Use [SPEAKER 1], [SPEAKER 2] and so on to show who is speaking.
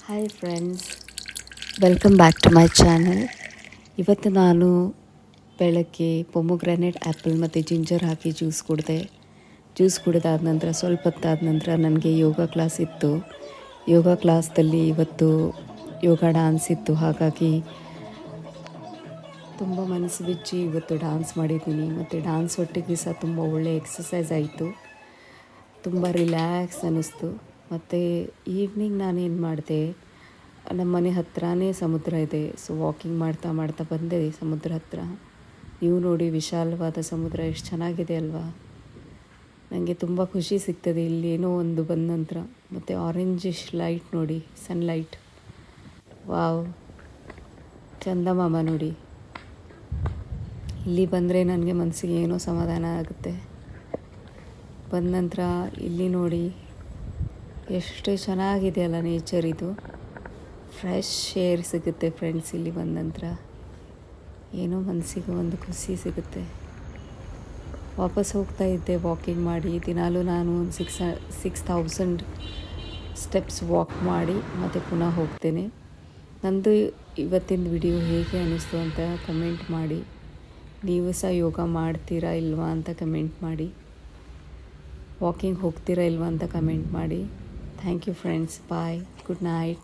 [SPEAKER 1] Hi friends, welcome back to my channel. ಇವತ್ತು ನಾನು ಬೆಳಗ್ಗೆ ಪೊಮೊಗ್ರಾನೇಟ್ ಆ್ಯಪಲ್ ಮತ್ತು ಜಿಂಜರ್ ಹಾಕಿ ಜ್ಯೂಸ್ ಕುಡಿದಾದ ನಂತರ ಸ್ವಲ್ಪ ಹೊತ್ತಾದ ನಂತರ ನನಗೆ ಯೋಗ ಕ್ಲಾಸ್ ಇತ್ತು. ಯೋಗ ಕ್ಲಾಸ್ದಲ್ಲಿ ಇವತ್ತು ಯೋಗ ಡ್ಯಾನ್ಸ್ ಇತ್ತು. ಹಾಗಾಗಿ ತುಂಬ ಮನಸ್ಸು ಬಿಚ್ಚಿ ಇವತ್ತು ಡ್ಯಾನ್ಸ್ ಮಾಡಿದ್ದೀನಿ. ಮತ್ತು ಡ್ಯಾನ್ಸ್ ಒಟ್ಟಿಗೆ ಸಹ ತುಂಬ ಒಳ್ಳೆಯ ಎಕ್ಸಸೈಸ್ ಆಯಿತು. ತುಂಬ ರಿಲ್ಯಾಕ್ಸ್ ಅನ್ನಿಸ್ತು. ಮತ್ತು ಈವ್ನಿಂಗ್ ನಾನೇನು ಮಾಡಿದೆ, ನಮ್ಮ ಮನೆ ಹತ್ರನೇ ಸಮುದ್ರ ಇದೆ. ಸೊ ವಾಕಿಂಗ್ ಮಾಡ್ತಾ ಮಾಡ್ತಾ ಬಂದೆ ಸಮುದ್ರ ಹತ್ರ. ನೀವು ನೋಡಿ, ವಿಶಾಲವಾದ ಸಮುದ್ರ ಎಷ್ಟು ಚೆನ್ನಾಗಿದೆ ಅಲ್ವಾ. ನನಗೆ ತುಂಬ ಖುಷಿ ಸಿಗ್ತದೆ ಇಲ್ಲಿ ಏನೋ ಒಂದು ಬಂದ ನಂತರ. ಮತ್ತು ಆರೆಂಜಿಶ್ ಲೈಟ್ ನೋಡಿ, ಸನ್ಲೈಟ್, ವಾವ್, ಚಂದಮಾಮ ನೋಡಿ. ಇಲ್ಲಿ ಬಂದರೆ ನನಗೆ ಮನಸ್ಸಿಗೆ ಏನೋ ಸಮಾಧಾನ ಆಗುತ್ತೆ. ಬಂದ ನಂತರ ಇಲ್ಲಿ ನೋಡಿ ಎಷ್ಟು ಚೆನ್ನಾಗಿದೆ ಅಲ್ಲ ನೇಚರ್. ಇದು ಫ್ರೆಶ್ ಏರ್ ಸಿಗುತ್ತೆ ಫ್ರೆಂಡ್ಸ್. ಇಲ್ಲಿ ಬಂದ ನಂತರ ಏನೋ ಮನಸ್ಸಿಗೆ ಒಂದು ಖುಷಿ ಸಿಗುತ್ತೆ. ವಾಪಸ್ ಹೋಗ್ತಾ ಇದ್ದೆ ವಾಕಿಂಗ್ ಮಾಡಿ. ದಿನಾಲೂ ನಾನು ಒಂದು 6,000 ಸ್ಟೆಪ್ಸ್ ವಾಕ್ ಮಾಡಿ ಮತ್ತು ಪುನಃ ಹೋಗ್ತೇನೆ. ನಂದು ಇವತ್ತಿನ ವಿಡಿಯೋ ಹೇಗೆ ಅನ್ನಿಸ್ತು ಅಂತ ಕಮೆಂಟ್ ಮಾಡಿ. ನೀವು ಸಹ ಯೋಗ ಮಾಡ್ತೀರಾ ಇಲ್ವಾ ಅಂತ ಕಮೆಂಟ್ ಮಾಡಿ. ವಾಕಿಂಗ್ ಹೋಗ್ತೀರಾ ಇಲ್ವಾ ಅಂತ ಕಮೆಂಟ್ ಮಾಡಿ. Thank you friends. Bye, good night.